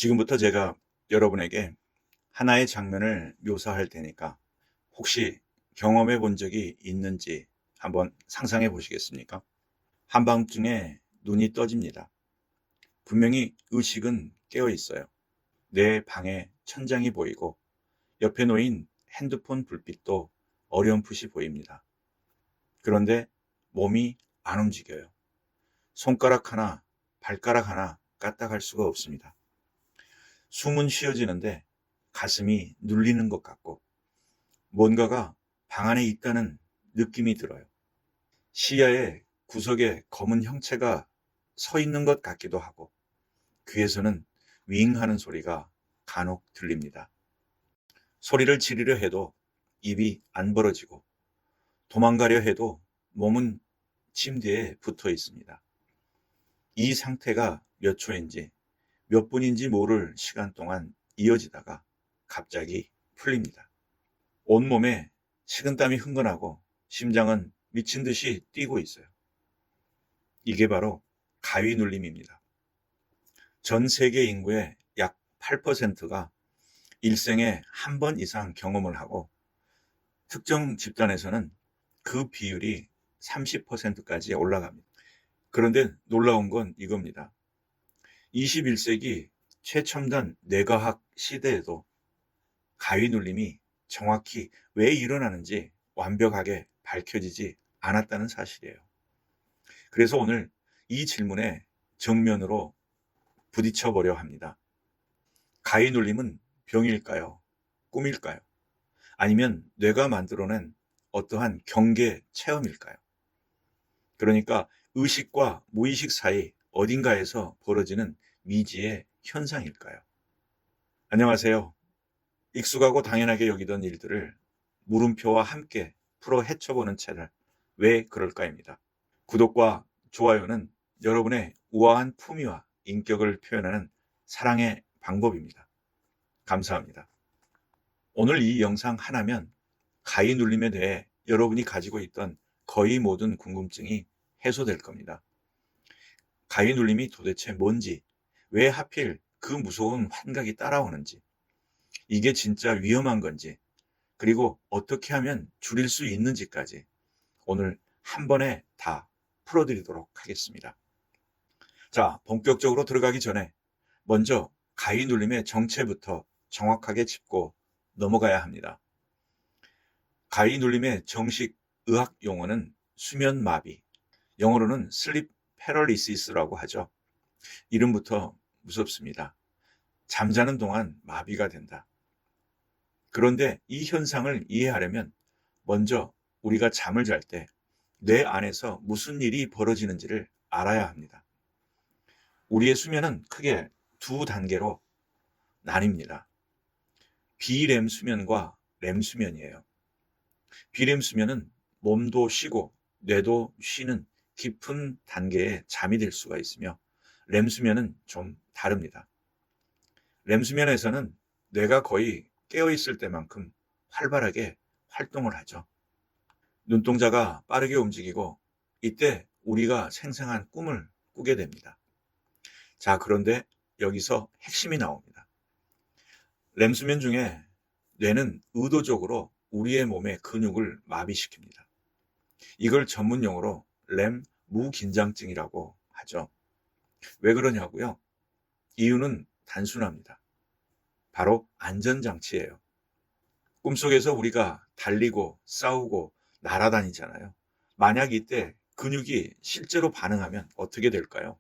지금부터 제가 여러분에게 하나의 장면을 묘사할 테니까 혹시 경험해 본 적이 있는지 한번 상상해 보시겠습니까? 한밤중에 눈이 떠집니다. 분명히 의식은 깨어 있어요. 내 방에 천장이 보이고 옆에 놓인 핸드폰 불빛도 어렴풋이 보입니다. 그런데 몸이 안 움직여요. 손가락 하나, 발가락 하나 까딱할 수가 없습니다. 숨은 쉬어지는데 가슴이 눌리는 것 같고 뭔가가 방 안에 있다는 느낌이 들어요. 시야에 구석에 검은 형체가 서 있는 것 같기도 하고 귀에서는 윙 하는 소리가 간혹 들립니다. 소리를 지르려 해도 입이 안 벌어지고 도망가려 해도 몸은 침대에 붙어 있습니다. 이 상태가 몇 초인지 몇 분인지 모를 시간 동안 이어지다가 갑자기 풀립니다. 온몸에 식은땀이 흥건하고 심장은 미친 듯이 뛰고 있어요. 이게 바로 가위 눌림입니다. 전 세계 인구의 약 8%가 일생에 한 번 이상 경험을 하고 특정 집단에서는 그 비율이 30%까지 올라갑니다. 그런데 놀라운 건 이겁니다. 21세기 최첨단 뇌과학 시대에도 가위 눌림이 정확히 왜 일어나는지 완벽하게 밝혀지지 않았다는 사실이에요. 그래서 오늘 이 질문에 정면으로 부딪혀 보려 합니다. 가위 눌림은 병일까요? 꿈일까요? 아니면 뇌가 만들어낸 어떠한 경계 체험일까요? 그러니까 의식과 무의식 사이 어딘가에서 벌어지는 미지의 현상일까요? 안녕하세요. 익숙하고 당연하게 여기던 일들을 물음표와 함께 풀어 헤쳐보는 채널 왜 그럴까입니다. 구독과 좋아요는 여러분의 우아한 품위와 인격을 표현하는 사랑의 방법입니다. 감사합니다. 오늘 이 영상 하나면 가위 눌림에 대해 여러분이 가지고 있던 거의 모든 궁금증이 해소될 겁니다. 가위 눌림이 도대체 뭔지, 왜 하필 그 무서운 환각이 따라오는지, 이게 진짜 위험한 건지, 그리고 어떻게 하면 줄일 수 있는지까지 오늘 한 번에 다 풀어드리도록 하겠습니다. 자, 본격적으로 들어가기 전에 먼저 가위 눌림의 정체부터 정확하게 짚고 넘어가야 합니다. 가위 눌림의 정식 의학 용어는 수면 마비, 영어로는 슬립 패럴리시스라고 하죠. 이름부터 무섭습니다. 잠자는 동안 마비가 된다. 그런데 이 현상을 이해하려면 먼저 우리가 잠을 잘 때 뇌 안에서 무슨 일이 벌어지는지를 알아야 합니다. 우리의 수면은 크게 두 단계로 나뉩니다. 비렘 수면과 렘 수면이에요. 비렘 수면은 몸도 쉬고 뇌도 쉬는 깊은 단계의 잠이 될 수가 있으며 렘 수면은 좀 다릅니다. 렘 수면에서는 뇌가 거의 깨어있을 때만큼 활발하게 활동을 하죠. 눈동자가 빠르게 움직이고 이때 우리가 생생한 꿈을 꾸게 됩니다. 자, 그런데 여기서 핵심이 나옵니다. 렘 수면 중에 뇌는 의도적으로 우리의 몸의 근육을 마비시킵니다. 이걸 전문 용어로 렘 무긴장증이라고 하죠. 왜 그러냐고요? 이유는 단순합니다. 바로 안전장치예요. 꿈속에서 우리가 달리고 싸우고 날아다니잖아요. 만약 이때 근육이 실제로 반응하면 어떻게 될까요?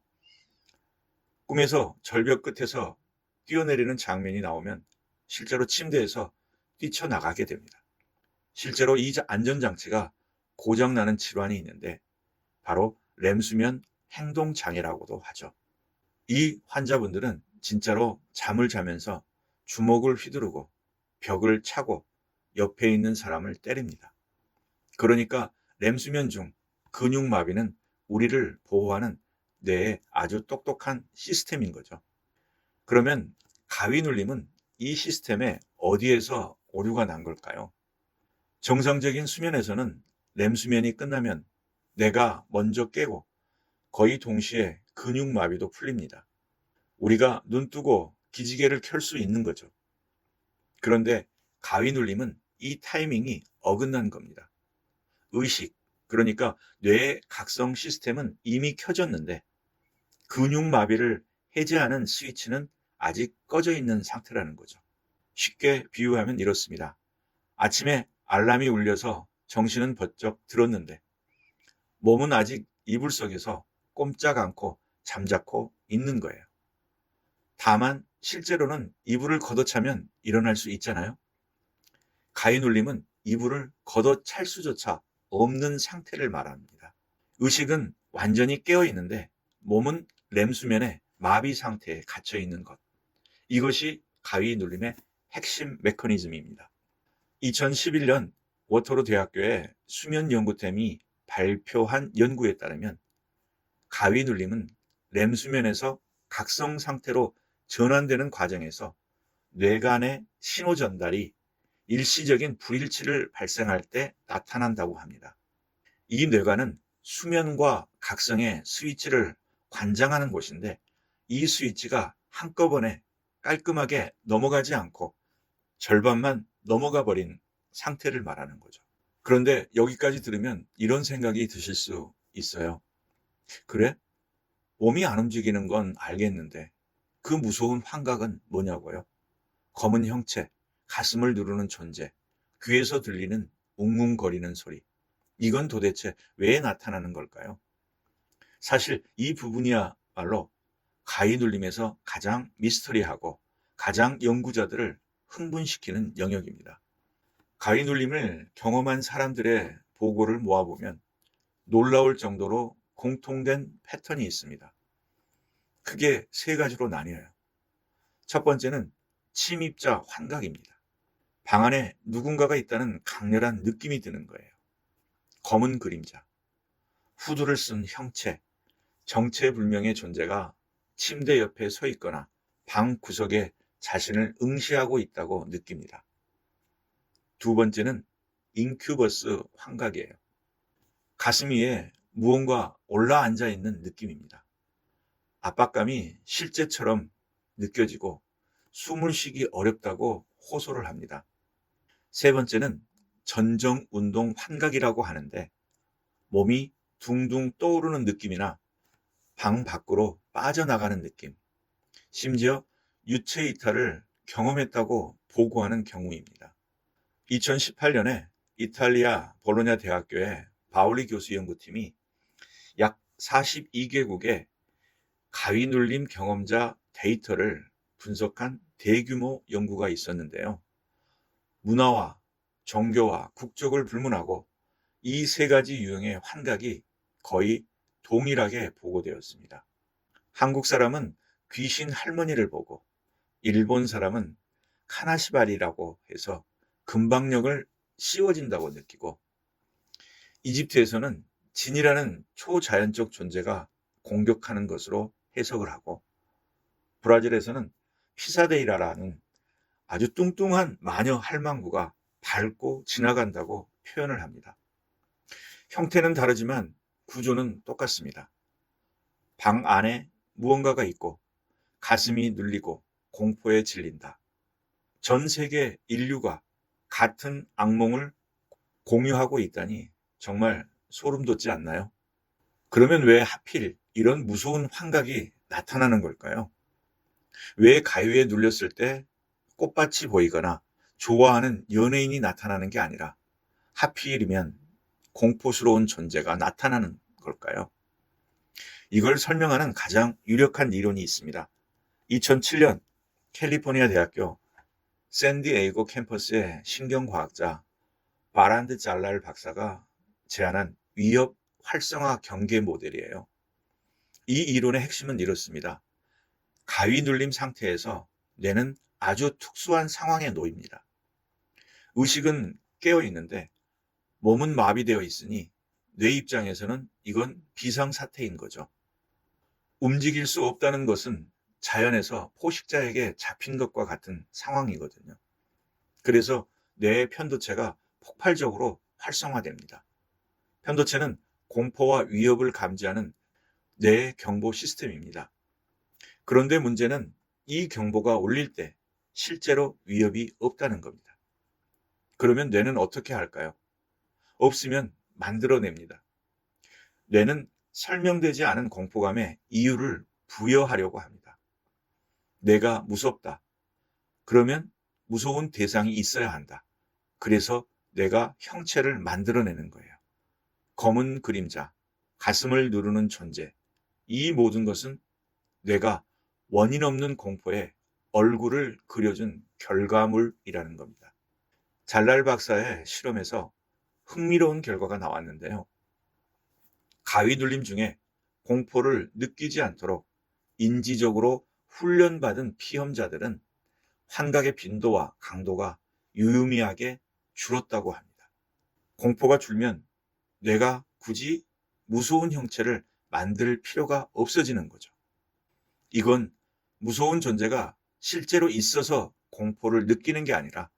꿈에서 절벽 끝에서 뛰어내리는 장면이 나오면 실제로 침대에서 뛰쳐나가게 됩니다. 실제로 이 안전장치가 고장나는 질환이 있는데 바로 렘수면 행동장애라고도 하죠. 이 환자분들은 진짜로 잠을 자면서 주먹을 휘두르고 벽을 차고 옆에 있는 사람을 때립니다. 그러니까 렘수면 중 근육마비는 우리를 보호하는 뇌의 아주 똑똑한 시스템인 거죠. 그러면 가위 눌림은 이 시스템에 어디에서 오류가 난 걸까요? 정상적인 수면에서는 렘수면이 끝나면 뇌가 먼저 깨고 거의 동시에 근육마비도 풀립니다. 우리가 눈 뜨고 기지개를 켤 수 있는 거죠. 그런데 가위 눌림은 이 타이밍이 어긋난 겁니다. 의식, 그러니까 뇌의 각성 시스템은 이미 켜졌는데 근육마비를 해제하는 스위치는 아직 꺼져 있는 상태라는 거죠. 쉽게 비유하면 이렇습니다. 아침에 알람이 울려서 정신은 번쩍 들었는데 몸은 아직 이불 속에서 꼼짝 않고 잠자코 있는 거예요. 다만 실제로는 이불을 걷어차면 일어날 수 있잖아요. 가위 눌림은 이불을 걷어찰 수조차 없는 상태를 말합니다. 의식은 완전히 깨어 있는데 몸은 렘 수면의 마비 상태에 갇혀 있는 것. 이것이 가위 눌림의 핵심 메커니즘입니다. 2011년 워터로 대학교의 수면연구팀이 발표한 연구에 따르면 가위 눌림은 렘 수면에서 각성 상태로 전환되는 과정에서 뇌간의 신호 전달이 일시적인 불일치를 발생할 때 나타난다고 합니다. 이 뇌간은 수면과 각성의 스위치를 관장하는 곳인데 이 스위치가 한꺼번에 깔끔하게 넘어가지 않고 절반만 넘어가 버린 상태를 말하는 거죠. 그런데 여기까지 들으면 이런 생각이 드실 수 있어요. 그래? 몸이 안 움직이는 건 알겠는데 그 무서운 환각은 뭐냐고요? 검은 형체, 가슴을 누르는 존재, 귀에서 들리는 웅웅거리는 소리. 이건 도대체 왜 나타나는 걸까요? 사실 이 부분이야말로 가위 눌림에서 가장 미스터리하고 가장 연구자들을 흥분시키는 영역입니다. 가위 눌림을 경험한 사람들의 보고를 모아보면 놀라울 정도로 공통된 패턴이 있습니다. 크게 세 가지로 나뉘어요. 첫 번째는 침입자 환각입니다. 방 안에 누군가가 있다는 강렬한 느낌이 드는 거예요. 검은 그림자, 후드를 쓴 형체, 정체불명의 존재가 침대 옆에 서 있거나 방 구석에 자신을 응시하고 있다고 느낍니다. 두 번째는 인큐버스 환각이에요. 가슴 위에 무언가 올라앉아 있는 느낌입니다. 압박감이 실제처럼 느껴지고 숨을 쉬기 어렵다고 호소를 합니다. 세 번째는 전정운동 환각이라고 하는데 몸이 둥둥 떠오르는 느낌이나 방 밖으로 빠져나가는 느낌, 심지어 유체 이탈을 경험했다고 보고하는 경우입니다. 2018년에 이탈리아 볼로냐 대학교의 바울리 교수 연구팀이 약 42개국의 가위 눌림 경험자 데이터를 분석한 대규모 연구가 있었는데요. 문화와 종교와 국적을 불문하고 이 세 가지 유형의 환각이 거의 동일하게 보고되었습니다. 한국 사람은 귀신 할머니를 보고 일본 사람은 카나시바리라고 해서 금방력을 씌워진다고 느끼고 이집트에서는 진이라는 초자연적 존재가 공격하는 것으로 해석을 하고 브라질에서는 피사데이라라는 아주 뚱뚱한 마녀 할망구가 밟고 지나간다고 표현을 합니다. 형태는 다르지만 구조는 똑같습니다. 방 안에 무언가가 있고 가슴이 눌리고 공포에 질린다. 전 세계 인류가 같은 악몽을 공유하고 있다니 정말 소름 돋지 않나요? 그러면 왜 하필 이런 무서운 환각이 나타나는 걸까요? 왜 가위에 눌렸을 때 꽃밭이 보이거나 좋아하는 연예인이 나타나는 게 아니라 하필이면 공포스러운 존재가 나타나는 걸까요? 이걸 설명하는 가장 유력한 이론이 있습니다. 2007년 캘리포니아 대학교 샌디에이고 캠퍼스의 신경과학자 바란드 잘랄 박사가 제안한 위협 활성화 경계 모델이에요. 이 이론의 핵심은 이렇습니다. 가위 눌림 상태에서 뇌는 아주 특수한 상황에 놓입니다. 의식은 깨어 있는데 몸은 마비되어 있으니 뇌 입장에서는 이건 비상사태인 거죠. 움직일 수 없다는 것은 자연에서 포식자에게 잡힌 것과 같은 상황이거든요. 그래서 뇌의 편도체가 폭발적으로 활성화됩니다. 편도체는 공포와 위협을 감지하는 뇌의 경보 시스템입니다. 그런데 문제는 이 경보가 울릴 때 실제로 위협이 없다는 겁니다. 그러면 뇌는 어떻게 할까요? 없으면 만들어냅니다. 뇌는 설명되지 않은 공포감에 이유를 부여하려고 합니다. 내가 무섭다. 그러면 무서운 대상이 있어야 한다. 그래서 내가 형체를 만들어내는 거예요. 검은 그림자, 가슴을 누르는 존재. 이 모든 것은 뇌가 원인 없는 공포에 얼굴을 그려준 결과물이라는 겁니다. 잘날 박사의 실험에서 흥미로운 결과가 나왔는데요. 가위 눌림 중에 공포를 느끼지 않도록 인지적으로 훈련받은 피험자들은 환각의 빈도와 강도가 유의미하게 줄었다고 합니다. 공포가 줄면 뇌가 굳이 무서운 형체를 만들 필요가 없어지는 거죠. 이건 무서운 존재가 실제로 있어서 공포를 느끼는 게 아니라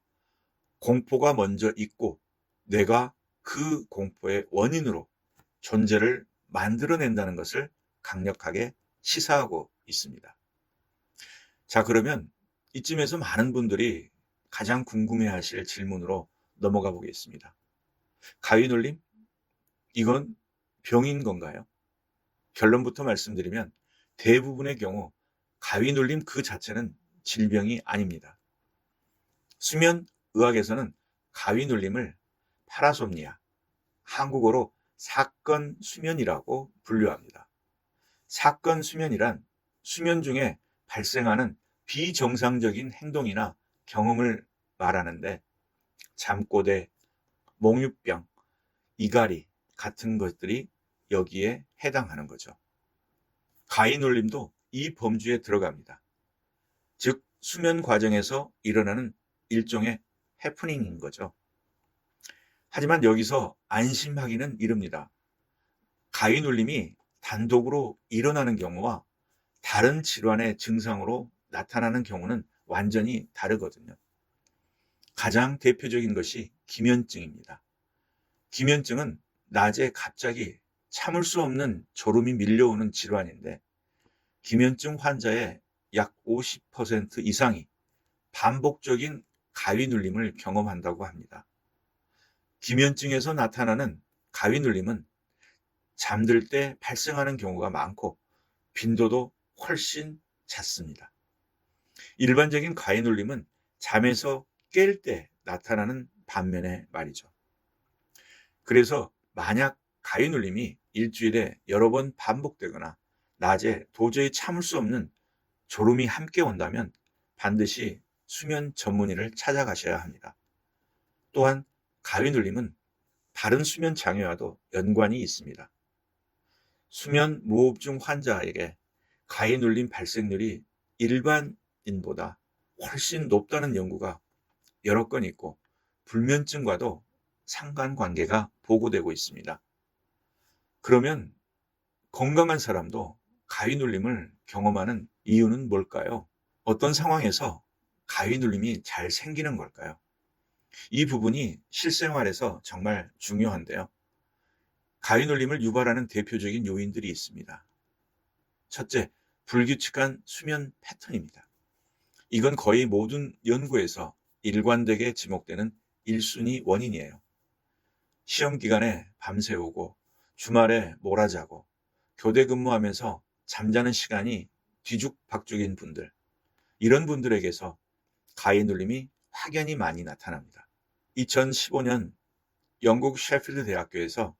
공포가 먼저 있고 뇌가 그 공포의 원인으로 존재를 만들어낸다는 것을 강력하게 시사하고 있습니다. 자, 그러면 이쯤에서 많은 분들이 가장 궁금해하실 질문으로 넘어가 보겠습니다. 가위 눌림? 이건 병인 건가요? 결론부터 말씀드리면 대부분의 경우 가위 눌림 그 자체는 질병이 아닙니다. 수면 의학에서는 가위 눌림을 파라솜니아, 한국어로 사건 수면이라고 분류합니다. 사건 수면이란 수면 중에 발생하는 비정상적인 행동이나 경험을 말하는데 잠꼬대, 몽유병, 이갈이 같은 것들이 여기에 해당하는 거죠. 가위 눌림도 이 범주에 들어갑니다. 즉 수면 과정에서 일어나는 일종의 해프닝인 거죠. 하지만 여기서 안심하기는 이릅니다. 가위 눌림이 단독으로 일어나는 경우와 다른 질환의 증상으로 나타나는 경우는 완전히 다르거든요. 가장 대표적인 것이 기면증입니다. 기면증은 낮에 갑자기 참을 수 없는 졸음이 밀려오는 질환인데 기면증 환자의 약 50% 이상이 반복적인 가위 눌림을 경험한다고 합니다. 기면증에서 나타나는 가위 눌림은 잠들 때 발생하는 경우가 많고 빈도도 훨씬 잦습니다. 일반적인 가위 눌림은 잠에서 깰 때 나타나는 반면에 말이죠. 그래서 만약 가위 눌림이 일주일에 여러 번 반복되거나 낮에 도저히 참을 수 없는 졸음이 함께 온다면 반드시 수면 전문의를 찾아가셔야 합니다. 또한 가위 눌림은 다른 수면 장애와도 연관이 있습니다. 수면 무호흡증 환자에게 가위 눌림 발생률이 일반인보다 훨씬 높다는 연구가 여러 건 있고 불면증과도 상관관계가 보고되고 있습니다. 그러면 건강한 사람도 가위 눌림을 경험하는 이유는 뭘까요? 어떤 상황에서 가위 눌림이 잘 생기는 걸까요? 이 부분이 실생활에서 정말 중요한데요. 가위 눌림을 유발하는 대표적인 요인들이 있습니다. 첫째, 불규칙한 수면 패턴입니다. 이건 거의 모든 연구에서 일관되게 지목되는 1순위 원인이에요. 시험 기간에 밤새우고 주말에 몰아자고 교대 근무하면서 잠자는 시간이 뒤죽박죽인 분들, 이런 분들에게서 가위 눌림이 확연히 많이 나타납니다. 2015년 영국 셰필드 대학교에서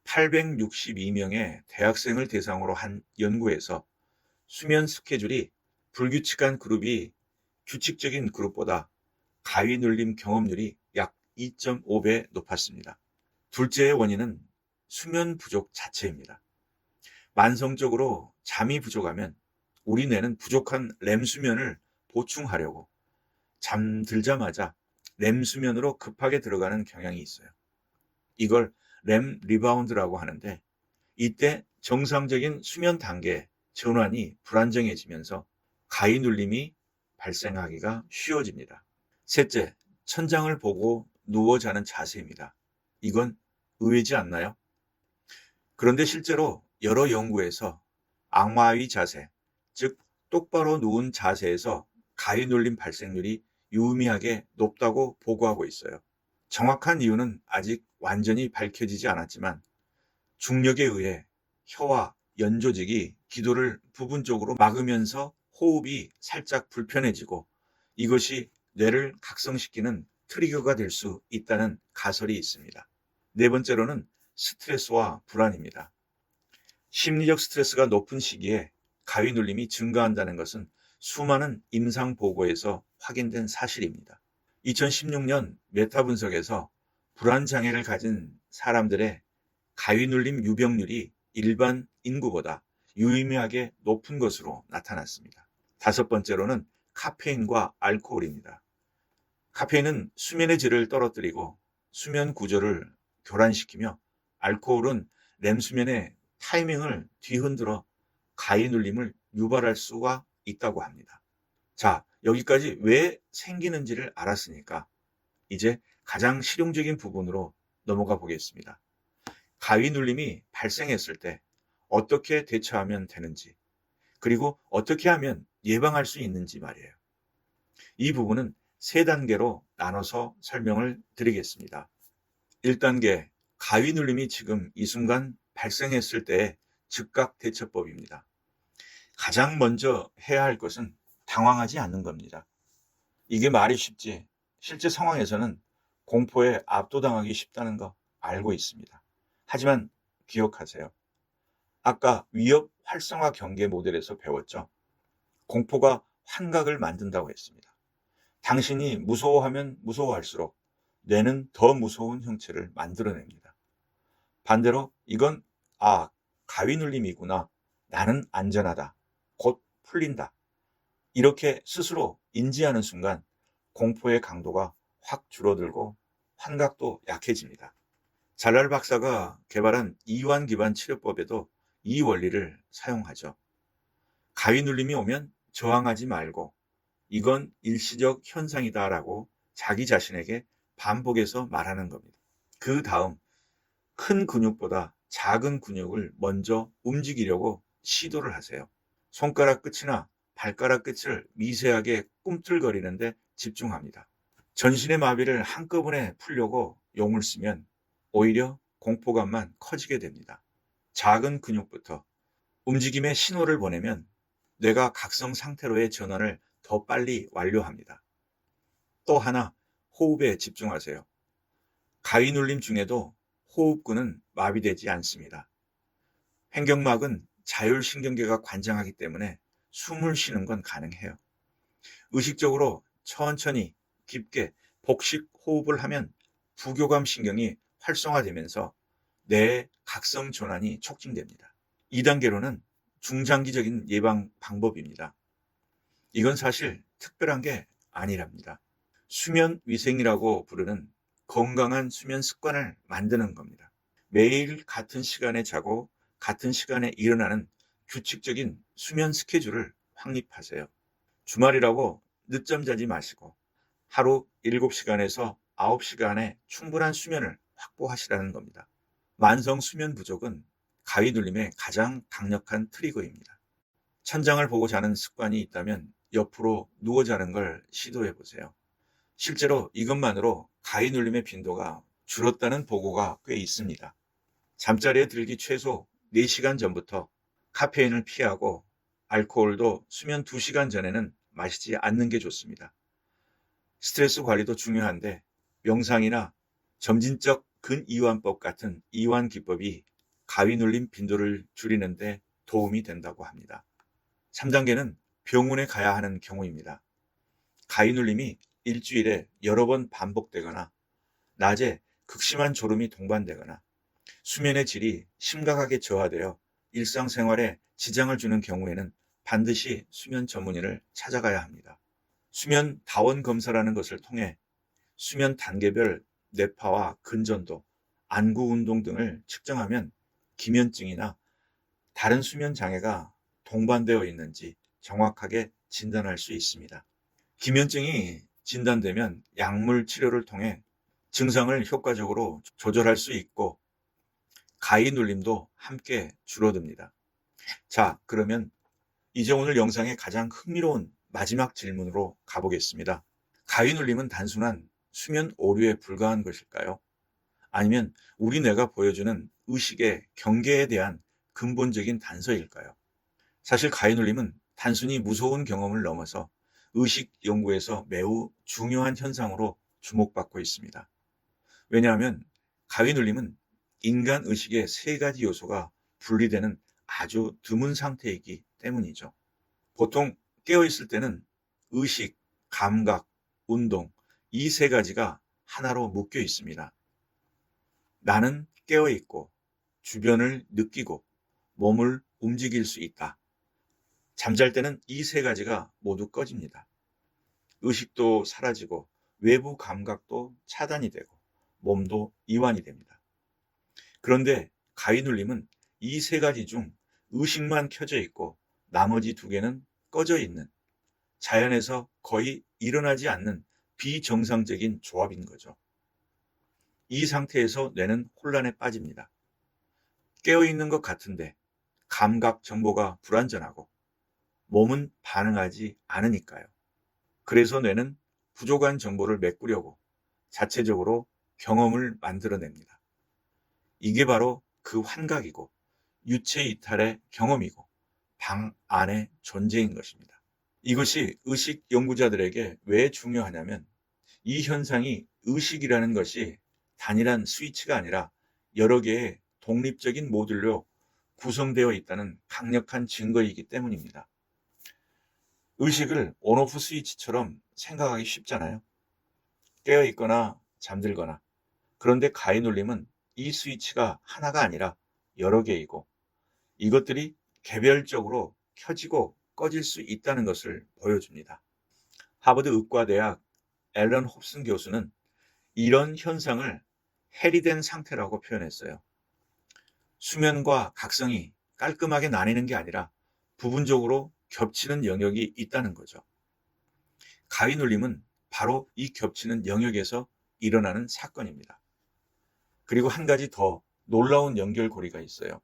862명의 대학생을 대상으로 한 연구에서 수면 스케줄이 불규칙한 그룹이 규칙적인 그룹보다 가위 눌림 경험률이 약 2.5배 높았습니다. 둘째의 원인은 수면 부족 자체입니다. 만성적으로 잠이 부족하면 우리 뇌는 부족한 렘 수면을 보충하려고 잠들자마자 렘 수면으로 급하게 들어가는 경향이 있어요. 이걸 렘 리바운드라고 하는데 이때 정상적인 수면 단계 전환이 불안정해지면서 가위 눌림이 발생하기가 쉬워집니다. 셋째, 천장을 보고 누워 자는 자세입니다. 이건 의외지 않나요? 그런데 실제로 여러 연구에서 악마의 자세, 즉 똑바로 누운 자세에서 가위 눌림 발생률이 유의미하게 높다고 보고하고 있어요. 정확한 이유는 아직 완전히 밝혀지지 않았지만 중력에 의해 혀와 연조직이 기도를 부분적으로 막으면서 호흡이 살짝 불편해지고 이것이 뇌를 각성시키는 트리거가 될 수 있다는 가설이 있습니다. 네 번째로는 스트레스와 불안입니다. 심리적 스트레스가 높은 시기에 가위 눌림이 증가한다는 것은 수많은 임상 보고에서 확인된 사실입니다. 2016년 메타 분석에서 불안 장애를 가진 사람들의 가위 눌림 유병률이 일반 인구보다 유의미하게 높은 것으로 나타났습니다. 다섯 번째로는 카페인과 알코올입니다. 카페인은 수면의 질을 떨어뜨리고 수면 구조를 교란시키며 알코올은 렘 수면의 타이밍을 뒤흔들어 가위 눌림을 유발할 수가 있다고 합니다. 자, 여기까지 왜 생기는지를 알았으니까 이제 가장 실용적인 부분으로 넘어가 보겠습니다. 가위 눌림이 발생했을 때 어떻게 대처하면 되는지, 그리고 어떻게 하면 예방할 수 있는지 말이에요. 이 부분은 세 단계로 나눠서 설명을 드리겠습니다. 1단계, 가위 눌림이 지금 이 순간 발생했을 때의 즉각 대처법입니다. 가장 먼저 해야 할 것은 당황하지 않는 겁니다. 이게 말이 쉽지 실제 상황에서는 공포에 압도당하기 쉽다는 거 알고 있습니다. 하지만 기억하세요. 아까 위협 활성화 경계 모델에서 배웠죠. 공포가 환각을 만든다고 했습니다. 당신이 무서워하면 무서워할수록 뇌는 더 무서운 형체를 만들어냅니다. 반대로 이건 가위 눌림이구나. 나는 안전하다. 곧 풀린다. 이렇게 스스로 인지하는 순간 공포의 강도가 확 줄어들고 환각도 약해집니다. 잘랄 박사가 개발한 이완 기반 치료법에도 이 원리를 사용하죠. 가위 눌림이 오면 저항하지 말고 이건 일시적 현상이다라고 자기 자신에게 반복해서 말하는 겁니다. 그 다음 큰 근육보다 작은 근육을 먼저 움직이려고 시도를 하세요. 손가락 끝이나 발가락 끝을 미세하게 꿈틀거리는데 집중합니다. 전신의 마비를 한꺼번에 풀려고 용을 쓰면 오히려 공포감만 커지게 됩니다. 작은 근육부터 움직임의 신호를 보내면 뇌가 각성 상태로의 전환을 더 빨리 완료합니다. 또 하나, 호흡에 집중하세요. 가위 눌림 중에도 호흡근은 마비되지 않습니다. 횡격막은 자율신경계가 관장하기 때문에 숨을 쉬는 건 가능해요. 의식적으로 천천히 깊게 복식 호흡을 하면 부교감 신경이 활성화되면서 뇌의 각성 전환이 촉진됩니다. 2단계로는 중장기적인 예방 방법입니다. 이건 사실 특별한 게 아니랍니다. 수면 위생이라고 부르는 건강한 수면 습관을 만드는 겁니다. 매일 같은 시간에 자고 같은 시간에 일어나는 규칙적인 수면 스케줄을 확립하세요. 주말이라고 늦잠 자지 마시고 하루 7시간에서 9시간의 충분한 수면을 확보하시라는 겁니다. 만성 수면 부족은 가위 눌림의 가장 강력한 트리거입니다. 천장을 보고 자는 습관이 있다면 옆으로 누워 자는 걸 시도해 보세요. 실제로 이것만으로 가위 눌림의 빈도가 줄었다는 보고가 꽤 있습니다. 잠자리에 들기 최소 4시간 전부터 카페인을 피하고 알코올도 수면 2시간 전에는 마시지 않는 게 좋습니다. 스트레스 관리도 중요한데 명상이나 점진적 근이완법 같은 이완 기법이 가위 눌림 빈도를 줄이는데 도움이 된다고 합니다. 3단계는 병원에 가야 하는 경우입니다. 가위 눌림이 일주일에 여러 번 반복되거나 낮에 극심한 졸음이 동반되거나 수면의 질이 심각하게 저하되어 일상생활에 지장을 주는 경우에는 반드시 수면 전문의를 찾아가야 합니다. 수면 다원 검사라는 것을 통해 수면 단계별 뇌파와 근전도, 안구 운동 등을 측정하면 기면증이나 다른 수면 장애가 동반되어 있는지 정확하게 진단할 수 있습니다. 기면증이 진단되면 약물 치료를 통해 증상을 효과적으로 조절할 수 있고 가위 눌림도 함께 줄어듭니다. 자, 그러면 이제 오늘 영상의 가장 흥미로운 마지막 질문으로 가보겠습니다. 가위눌림은 단순한 수면 오류에 불과한 것일까요? 아니면 우리 뇌가 보여주는 의식의 경계에 대한 근본적인 단서일까요? 사실 가위눌림은 단순히 무서운 경험을 넘어서 의식 연구에서 매우 중요한 현상으로 주목받고 있습니다. 왜냐하면 가위눌림은 인간 의식의 세 가지 요소가 분리되는 아주 드문 상태이기 때문이죠. 보통 깨어있을 때는 의식, 감각, 운동, 이 세 가지가 하나로 묶여 있습니다. 나는 깨어있고 주변을 느끼고 몸을 움직일 수 있다. 잠잘 때는 이 세 가지가 모두 꺼집니다. 의식도 사라지고 외부 감각도 차단이 되고 몸도 이완이 됩니다. 그런데 가위눌림은 이 세 가지 중 의식만 켜져 있고 나머지 두 개는 꺼져 있는, 자연에서 거의 일어나지 않는 비정상적인 조합인 거죠. 이 상태에서 뇌는 혼란에 빠집니다. 깨어있는 것 같은데 감각 정보가 불완전하고 몸은 반응하지 않으니까요. 그래서 뇌는 부족한 정보를 메꾸려고 자체적으로 경험을 만들어냅니다. 이게 바로 그 환각이고 유체 이탈의 경험이고 방 안의 존재인 것입니다. 이것이 의식 연구자들에게 왜 중요하냐면 이 현상이 의식이라는 것이 단일한 스위치가 아니라 여러 개의 독립적인 모듈로 구성되어 있다는 강력한 증거이기 때문입니다. 의식을 온오프 스위치처럼 생각하기 쉽잖아요. 깨어있거나 잠들거나. 그런데 가위눌림은 이 스위치가 하나가 아니라 여러 개이고 이것들이 개별적으로 켜지고 꺼질 수 있다는 것을 보여줍니다. 하버드 의과대학 앨런 홉슨 교수는 이런 현상을 해리된 상태라고 표현했어요. 수면과 각성이 깔끔하게 나뉘는 게 아니라 부분적으로 겹치는 영역이 있다는 거죠. 가위눌림은 바로 이 겹치는 영역에서 일어나는 사건입니다. 그리고 한 가지 더 놀라운 연결고리가 있어요.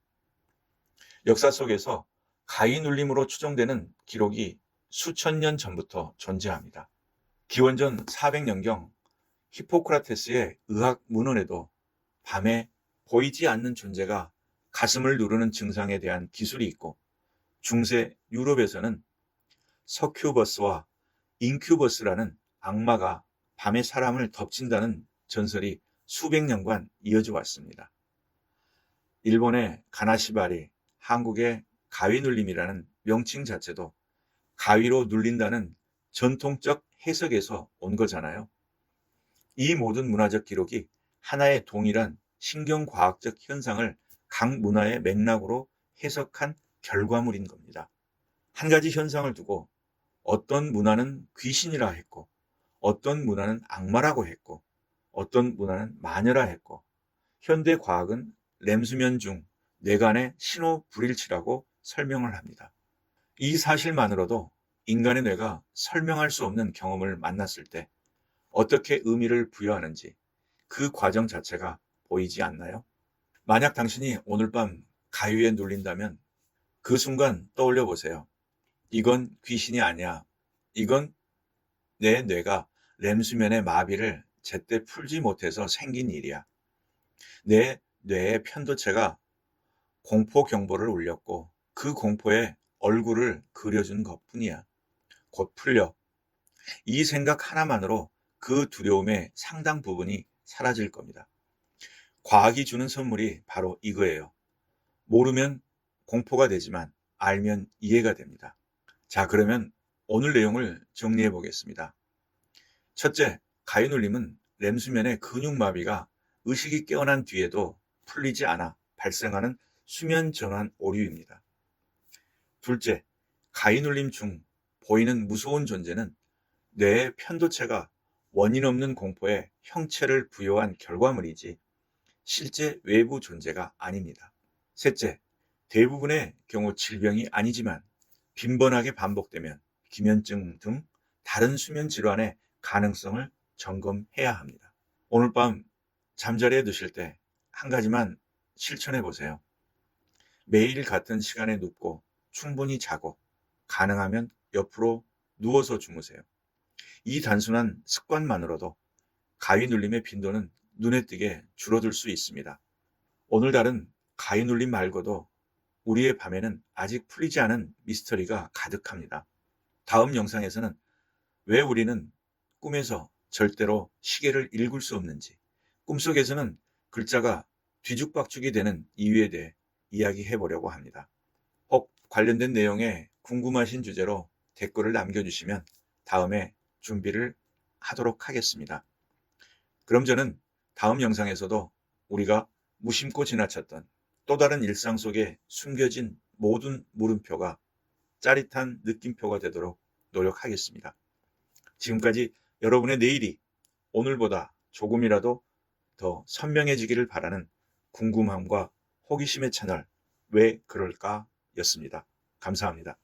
역사 속에서 가위눌림으로 추정되는 기록이 수천 년 전부터 존재합니다. 기원전 400년경 히포크라테스의 의학 문헌에도 밤에 보이지 않는 존재가 가슴을 누르는 증상에 대한 기술이 있고 중세 유럽에서는 서큐버스와 인큐버스라는 악마가 밤에 사람을 덮친다는 전설이 수백 년간 이어져 왔습니다. 일본의 가나시바리, 한국의 가위눌림이라는 명칭 자체도 가위로 눌린다는 전통적 해석에서 온 거잖아요. 이 모든 문화적 기록이 하나의 동일한 신경과학적 현상을 각 문화의 맥락으로 해석한 결과물인 겁니다. 한 가지 현상을 두고 어떤 문화는 귀신이라 했고 어떤 문화는 악마라고 했고 어떤 문화는 마녀라 했고 현대 과학은 렘수면 중 뇌간의 신호 불일치라고 설명을 합니다. 이 사실만으로도 인간의 뇌가 설명할 수 없는 경험을 만났을 때 어떻게 의미를 부여하는지 그 과정 자체가 보이지 않나요? 만약 당신이 오늘 밤 가위에 눌린다면 그 순간 떠올려 보세요. 이건 귀신이 아니야. 이건 내 뇌가 렘수면의 마비를 제때 풀지 못해서 생긴 일이야. 내 뇌의 편도체가 공포 경보를 울렸고 그 공포에 얼굴을 그려준 것뿐이야. 곧 풀려. 이 생각 하나만으로 그 두려움의 상당 부분이 사라질 겁니다. 과학이 주는 선물이 바로 이거예요. 모르면 공포가 되지만 알면 이해가 됩니다. 자, 그러면 오늘 내용을 정리해 보겠습니다. 첫째, 가위눌림은 렘수면의 근육마비가 의식이 깨어난 뒤에도 풀리지 않아 발생하는 수면 전환 오류입니다. 둘째, 가위눌림 중 보이는 무서운 존재는 뇌의 편도체가 원인 없는 공포에 형체를 부여한 결과물이지 실제 외부 존재가 아닙니다. 셋째, 대부분의 경우 질병이 아니지만 빈번하게 반복되면 기면증 등 다른 수면 질환의 가능성을 점검해야 합니다. 오늘 밤 잠자리에 드실 때 한 가지만 실천해 보세요. 매일 같은 시간에 눕고 충분히 자고 가능하면 옆으로 누워서 주무세요. 이 단순한 습관만으로도 가위 눌림의 빈도는 눈에 띄게 줄어들 수 있습니다. 오늘날은 가위 눌림 말고도 우리의 밤에는 아직 풀리지 않은 미스터리가 가득합니다. 다음 영상에서는 왜 우리는 꿈에서 절대로 시계를 읽을 수 없는지, 꿈속에서는 글자가 뒤죽박죽이 되는 이유에 대해 이야기해 보려고 합니다. 혹 관련된 내용에 궁금하신 주제로 댓글을 남겨주시면 다음에 준비를 하도록 하겠습니다. 그럼 저는 다음 영상에서도 우리가 무심코 지나쳤던 또 다른 일상 속에 숨겨진 모든 물음표가 짜릿한 느낌표가 되도록 노력하겠습니다. 지금까지 여러분의 내일이 오늘보다 조금이라도 더 선명해지기를 바라는 궁금함과 호기심의 채널 왜 그럴까 였습니다. 감사합니다.